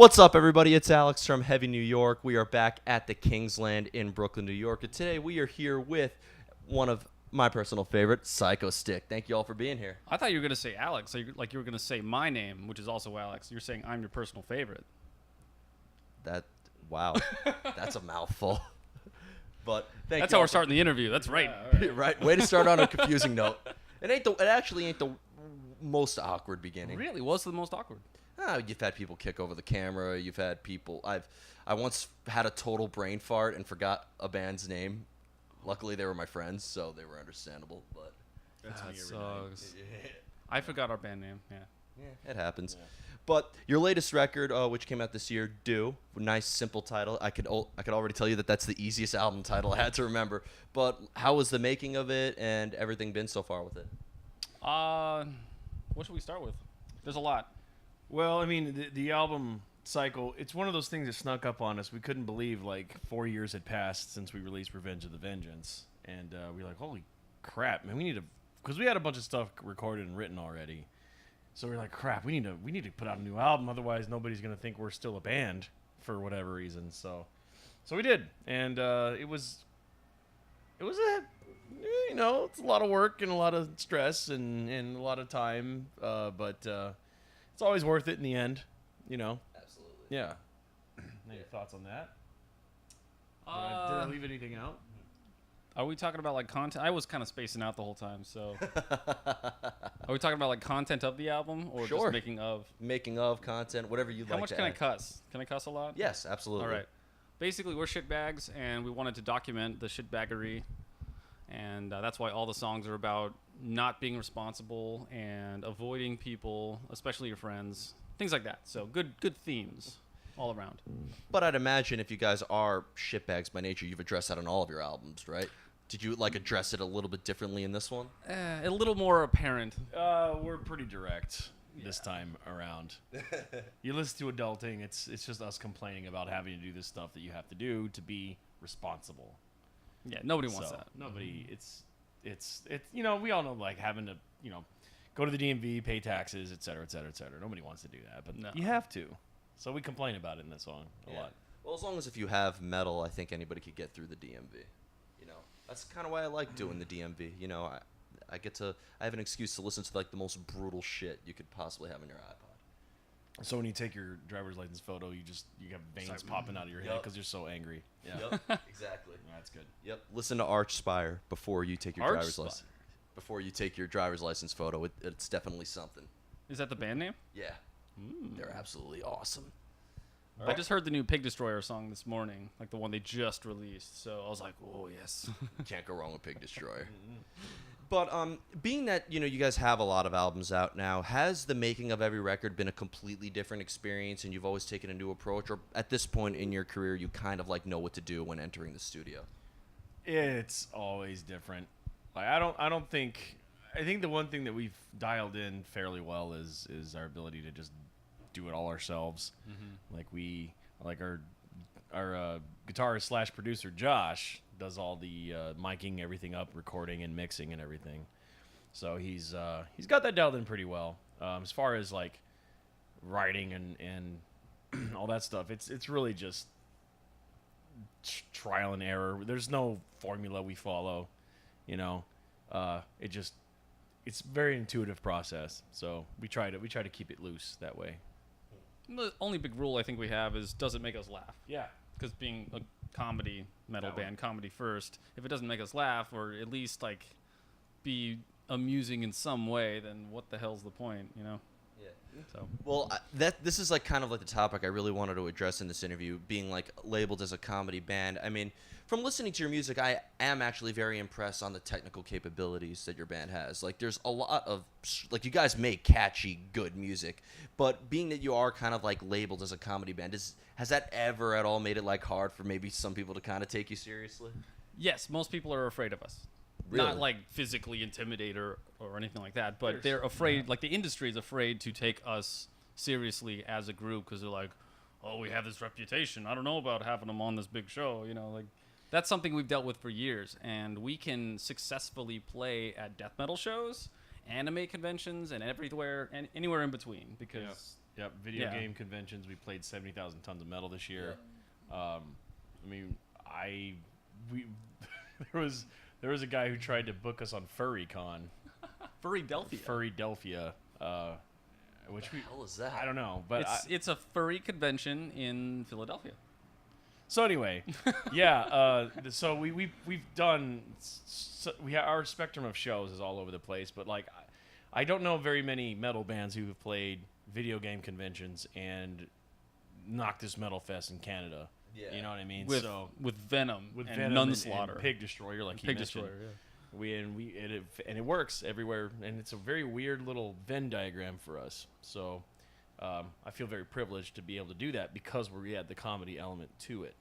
What's up, everybody? It's Alex from Heavy New York. We are back at the Kingsland in Brooklyn, New York. And today we are here with one of my personal favorites, Psychostick. Thank you all for being here. I thought you were going to say Alex, like you were going to say my name, which is also Alex. You're saying I'm your personal favorite. Wow, that's a mouthful. But that's how we're starting the interview. That's right. Yeah, right. Way to start on a confusing note. It actually ain't the most awkward beginning. Really? What's the most awkward? You've had people kick over the camera. You've had people. I once had a total brain fart and forgot a band's name. Luckily, they were my friends, so they were understandable. But that sucks. I forgot our band name. Yeah, it happens. Yeah. But your latest record, which came out this year, "Do," nice simple title. I could already tell you that's the easiest album title I had to remember. But how was the making of it and everything been so far with it? What should we start with? There's a lot. Well, I mean, the album cycle, it's one of those things that snuck up on us. We couldn't believe, 4 years had passed since we released Revenge of the Vengeance. And we were like, holy crap, man, we need to, because we had a bunch of stuff recorded and written already. So we were like, crap, we need to put out a new album, otherwise nobody's going to think we're still a band for whatever reason. So we did. And it was it's a lot of work and a lot of stress and a lot of time, but it's always worth it in the end, Absolutely. Yeah. Any thoughts on that? Did I leave anything out? Are we talking about content? I was kind of spacing out the whole time, so. Are we talking about content of the album or Sure. just making of? Making of content, whatever you'd How like much to can add. I cuss? Can I cuss a lot? Yes, absolutely. All right. Basically, we're shitbags, and we wanted to document the shitbaggery, and that's why all the songs are about not being responsible and avoiding people, especially your friends, things like that. So good themes all around. But I'd imagine if you guys are shitbags by nature, you've addressed that on all of your albums, right? Did you address it a little bit differently in this one? A little more apparent. We're pretty direct this time around. You listen to Adulting, it's just us complaining about having to do this stuff that you have to do to be responsible. Yeah, nobody wants that. Nobody. It's we all know having to go to the DMV, pay taxes, et cetera, et cetera, et cetera. Nobody wants to do that, but you have to. So we complain about it in this song a lot. Well, as long as if you have metal, I think anybody could get through the DMV. That's kind of why I like doing the DMV. I have an excuse to listen to the most brutal shit you could possibly have on your iPod. So when you take your driver's license photo, you have veins popping out of your head because you're so angry. Yeah. Yep, exactly. That's good. Yep. Listen to Arch Spire before you take your driver's license. Before you take your driver's license photo, it's definitely something. Is that the band name? Yeah. They're absolutely awesome. I just heard the new Pig Destroyer song this morning, the one they just released. So I was like, oh, yes. Can't go wrong with Pig Destroyer. But being that, you guys have a lot of albums out now, has the making of every record been a completely different experience and you've always taken a new approach? Or at this point in your career, you kind of know what to do when entering the studio? It's always different. I think the one thing that we've dialed in fairly well is our ability to just do it all ourselves. Our guitarist / producer Josh does all the miking everything up, recording and mixing and everything. So he's got that dialed in pretty well. As far as writing and all that stuff, it's really just trial and error. There's no formula we follow, it's a very intuitive process. So we try to keep it loose that way. The only big rule I think we have is, does it make us laugh? Yeah. Because being a comedy metal band, comedy first, if it doesn't make us laugh or at least be amusing in some way, then what the hell's the point, Yeah. So. Well, this is kind of the topic I really wanted to address in this interview, being labeled as a comedy band. I mean, from listening to your music, I am actually very impressed on the technical capabilities that your band has. There's a lot of you guys make catchy, good music, but being that you are kind of labeled as a comedy band, has that ever at all made it hard for maybe some people to kind of take you seriously? Yes, most people are afraid of us. Really? Not physically intimidate or anything like that, but they're afraid, the industry is afraid to take us seriously as a group because they're like, oh, we have this reputation. I don't know about having them on this big show, That's something we've dealt with for years, and we can successfully play at death metal shows, anime conventions, and everywhere and anywhere in between because Yep, video game conventions. We played 70,000 tons of metal this year. I mean, there was a guy who tried to book us on FurryCon. Furrydelphia. Which What the hell is that? I don't know, but it's a furry convention in Philadelphia. So anyway, yeah. So we've done. Our spectrum of shows is all over the place, but like, I don't know very many metal bands who have played video game conventions and Noctis Metalfest in Canada. Yeah. You know what I mean? With Venom, with and Venom Nunslaughter, and Pig Destroyer, like Pig you mentioned. Destroyer. It works everywhere, and it's a very weird little Venn diagram for us. So I feel very privileged to be able to do that because we add the comedy element to it,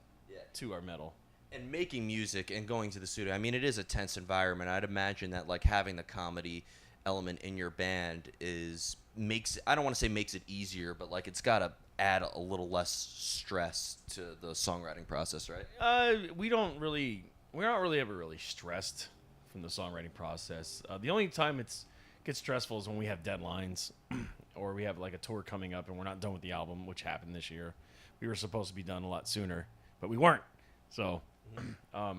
to our metal. And making music and going to the studio, I mean, it is a tense environment. I'd imagine that like having the comedy element in your band I don't want to say makes it easier, but like it's got to add a little less stress to the songwriting process, right? We're not really ever really stressed from the songwriting process. The only time it gets stressful is when we have deadlines or we have like a tour coming up and we're not done with the album, which happened this year. We were supposed to be done a lot sooner, but we weren't. So, but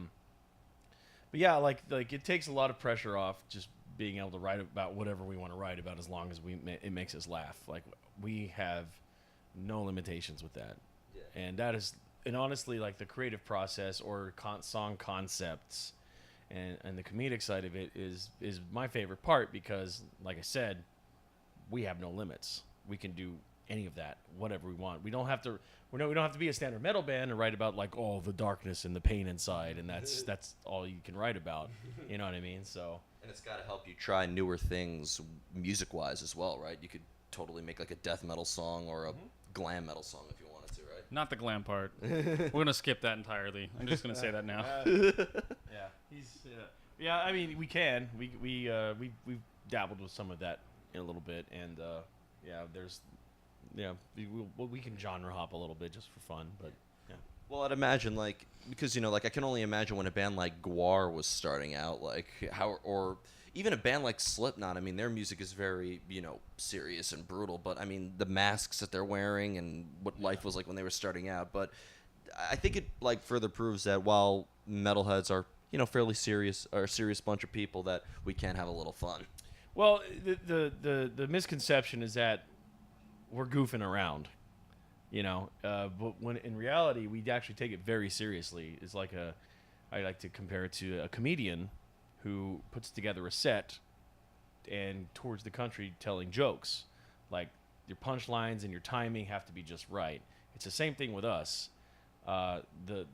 yeah, like it takes a lot of pressure off just being able to write about whatever we want to write about as long as it makes us laugh. Like we have no limitations with that. Yeah. And that is, and honestly, like the creative process or song concepts and the comedic side of it is my favorite part because, like I said, we have no limits. We can do any of that, whatever we want. We don't have to be a standard metal band and write about like the darkness and the pain inside, and that's all you can write about. You know what I mean? So. And it's got to help you try newer things music-wise as well, right? You could totally make like a death metal song or a glam metal song if you wanted to, right? Not the glam part. We're gonna skip that entirely. I'm just gonna say that now. Yeah. I mean, we can. We've dabbled with some of that in a little bit, and we can genre hop a little bit just for fun, but. Well, I'd imagine, like, because, like, I can only imagine when a band like Gwar was starting out, like, or even a band like Slipknot, I mean, their music is very, serious and brutal, but, I mean, the masks that they're wearing and what life was like when they were starting out, but I think it, like, further proves that while metalheads are, fairly serious, or a serious bunch of people, that we can have a little fun. Well, the misconception is that we're goofing around. But when in reality we actually take it very seriously. It's like I like to compare it to a comedian who puts together a set and tours the country telling jokes. Like your punchlines and your timing have to be just right. It's the same thing with us. The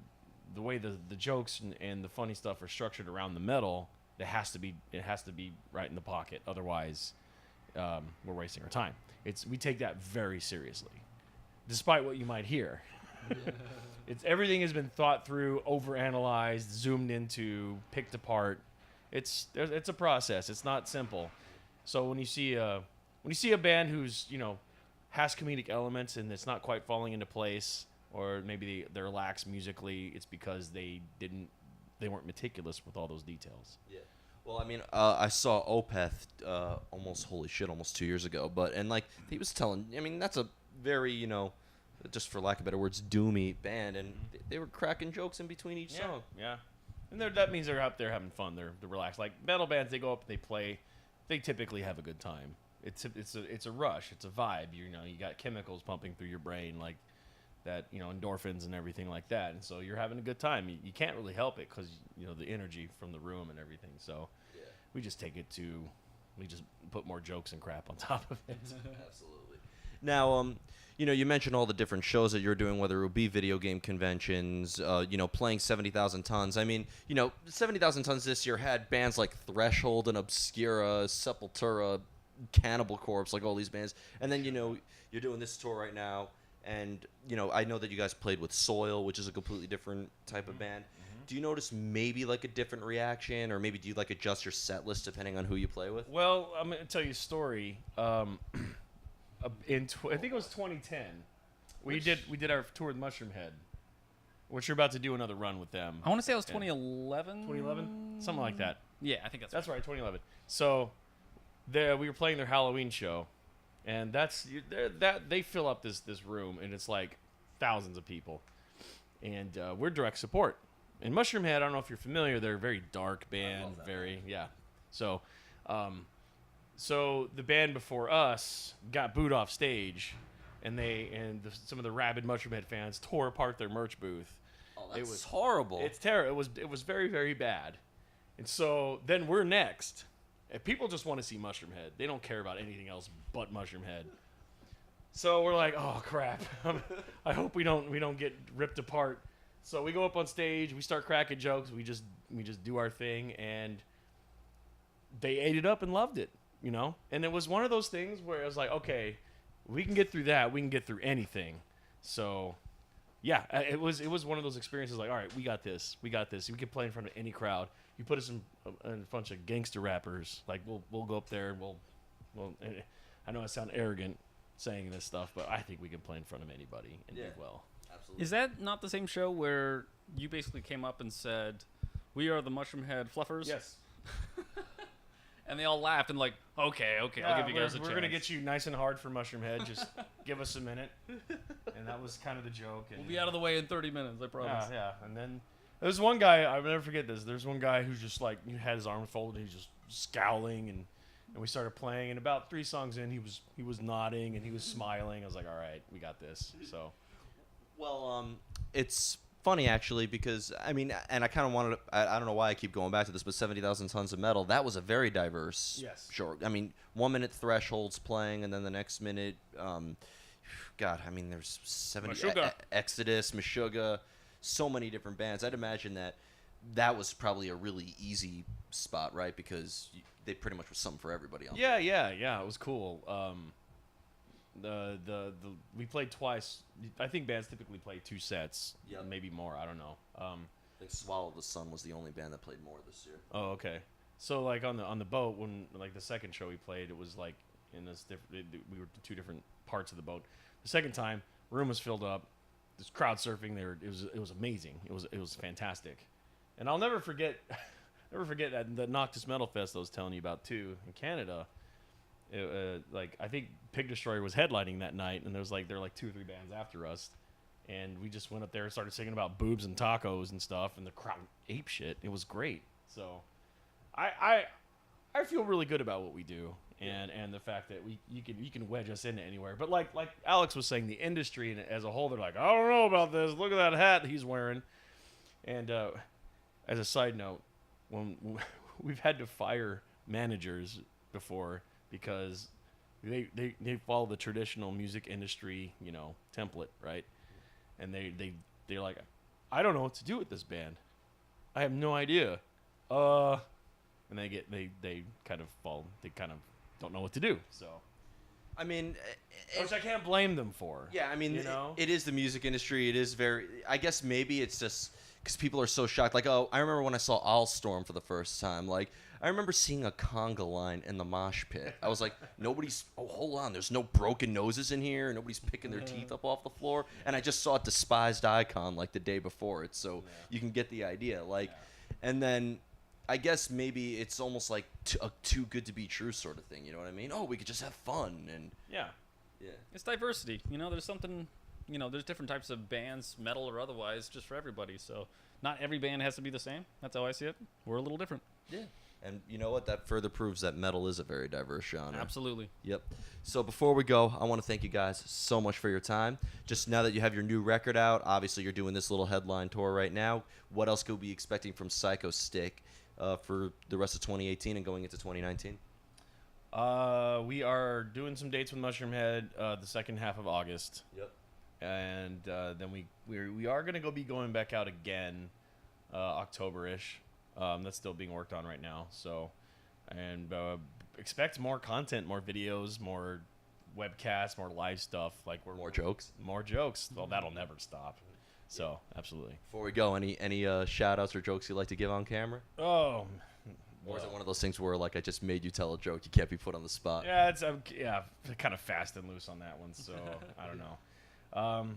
way the jokes and the funny stuff are structured around the metal, it has to be right in the pocket. Otherwise, we're wasting our time. We take that very seriously. Despite what you might hear. Everything has been thought through, overanalyzed, zoomed into, picked apart. It's a process. It's not simple. So when you see a band who's has comedic elements and it's not quite falling into place, or maybe they're lax musically, it's because they weren't meticulous with all those details. Yeah. Well, I mean, I saw Opeth almost 2 years ago, and like he was telling, I mean, that's a very, just for lack of better words, doomy band, and they were cracking jokes in between each song. Yeah, and that means they're out there having fun. They're relaxed. Like metal bands, they go up, they play, they typically have a good time. It's a rush. It's a vibe. You got chemicals pumping through your brain like that, endorphins and everything like that, and so you're having a good time. You can't really help it because the energy from the room and everything. So we just take it to. We just put more jokes and crap on top of it. Absolutely. Now, you mentioned all the different shows that you're doing, whether it would be video game conventions, playing 70,000 Tons. I mean, 70,000 Tons this year had bands like Threshold and Obscura, Sepultura, Cannibal Corpse, like all these bands. And then, you're doing this tour right now. And, I know that you guys played with Soil, which is a completely different type of band. Do you notice maybe like a different reaction, or maybe do you like adjust your set list depending on who you play with? Well, I'm going to tell you a story. I think it was 2010. We did our tour with Mushroom Head, which we're about to do another run with them. I want to say it was 2011. 2011, something like that. Yeah, I think that's right. 2011. So, we were playing their Halloween show, and that they fill up this room, and it's like thousands of people, and we're direct support. And Mushroomhead, I don't know if you're familiar, they're a very dark band, So, so the band before us got booed off stage, and some of the rabid Mushroomhead fans tore apart their merch booth. Oh, it was horrible. It's terrible. It was very, very bad. And so then we're next. And people just want to see Mushroomhead. They don't care about anything else but Mushroomhead. So we're like, oh crap. I hope we don't get ripped apart. So we go up on stage, we start cracking jokes, we just do our thing, and they ate it up and loved it, you know? And it was one of those things where it was like, okay, we can get through that, we can get through anything. So yeah, it was one of those experiences like, all right, we got this. We can play in front of any crowd. You put us in a bunch of gangster rappers, like we'll go up there and we'll. I know I sound arrogant saying this stuff, but I think we can play in front of anybody and do well. Absolutely. Is that not the same show where you basically came up and said, "We are the Mushroomhead Fluffers"? Yes. And they all laughed and like, okay, I'll give you guys a chance. We're gonna get you nice and hard for Mushroomhead. Just give us a minute. And that was kind of the joke. And We'll be out of the way in 30 minutes, I promise. Yeah. And then there's one guy, I'll never forget this. There's one guy who's just like, he had his arms folded, he's just scowling, and we started playing, and about 3 songs in, he was nodding and he was smiling. I was like, all right, we got this. So, well, it's funny actually because I mean, and I kind of wanted to, I don't know why I keep going back to this, but 70,000 Tons of Metal, that was a very diverse show. I mean, 1 minute Threshold's playing, and then the next minute, God, I mean, there's 70 Exodus, Meshuggah, so many different bands. I'd imagine that was probably a really easy spot, right? Because they pretty much was something for everybody on there. Yeah, it was cool. We played twice. I think bands typically play 2 sets, maybe more. I don't know. I think Swallow the Sun was the only band that played more this year. Oh, okay. So like on the boat, when like the second show we played, it was like in this we were 2 different parts of the boat. The second time, room was filled up. There's crowd surfing there. It was amazing. It was fantastic. And I'll never forget that the Noctis Metalfest I was telling you about too in Canada. Like I think Pig Destroyer was headlining that night, and there were like 2 or 3 bands after us, and we just went up there and started singing about boobs and tacos and stuff, and the crowd ape shit. It was great. So, I feel really good about what we do, and the fact that you can wedge us into anywhere. But like Alex was saying, the industry as a whole, they're like, I don't know about this. Look at that hat he's wearing. And as a side note, when we've had to fire managers before because they follow the traditional music industry, template, right? And they're like, I don't know what to do with this band. I have no idea. And they kind of don't know what to do. So, I mean, which I can't blame them for. Yeah, I mean, it is the music industry. It is very. I guess maybe it's just because people are so shocked. Like, oh, I remember when I saw Allstorm for the first time. Like, I remember seeing a conga line in the mosh pit. I was like, nobody's. Oh, hold on. There's no broken noses in here. Nobody's picking their teeth up off the floor. And I just saw a Despised Icon like the day before it, so you can get the idea. Like, and then. I guess maybe it's almost like a too good to be true sort of thing. You know what I mean? Oh, we could just have fun and yeah. It's diversity. There's something. There's different types of bands, metal or otherwise, just for everybody. So not every band has to be the same. That's how I see it. We're a little different. Yeah. And you know what? That further proves that metal is a very diverse genre. Absolutely. Yep. So before we go, I want to thank you guys so much for your time. Just now that you have your new record out, obviously you're doing this little headline tour right now. What else could we be expecting from Psychostick? For the rest of 2018 and going into 2019? We are doing some dates with Mushroomhead the second half of August. Yep. And then we are going to be going back out again October-ish. That's still being worked on right now. So, and expect more content, more videos, more webcasts, more live stuff. Like more jokes. More jokes. Well, that'll never stop. So, absolutely. Before we go, any shout-outs or jokes you'd like to give on camera? Oh. Or is it one of those things where, like, I just made you tell a joke, you can't be put on the spot? Yeah, it's kind of fast and loose on that one, so I don't know.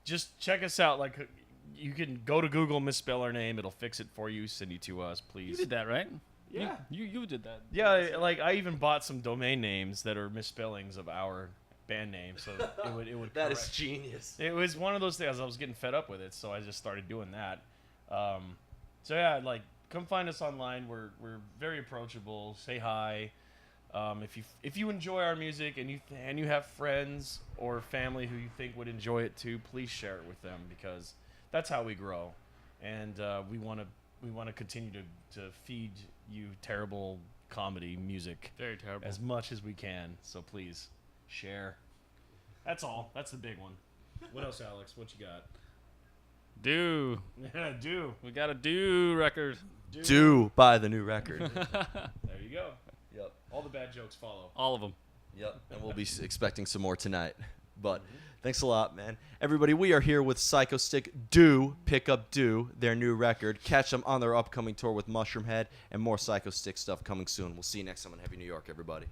Just check us out. Like, you can go to Google, misspell our name. It'll fix it for you, send you to us, please. You did that, right? Yeah. You did that. Yeah, like I even bought some domain names that are misspellings of our band name, so it would That is correct. genius. It was one of those things. I was getting fed up with it, so I just started doing that. So yeah, like come find us online. We're very approachable. Say hi. If you enjoy our music and you have friends or family who you think would enjoy it too, please share it with them, because that's how we grow, and we want to continue to feed you terrible comedy music Very terrible. as much as we can. So please share. That's all. That's the big one. What else, Alex? What you got? Do. Yeah, do. We got a do record. Do buy the new record. There you go. Yep. All the bad jokes follow. All of them. Yep. And we'll be expecting some more tonight. But thanks a lot, man. Everybody, we are here with Psychostick. Do pick up Do, their new record. Catch them on their upcoming tour with Mushroomhead, and more Psychostick stuff coming soon. We'll see you next time on Heavy New York, everybody.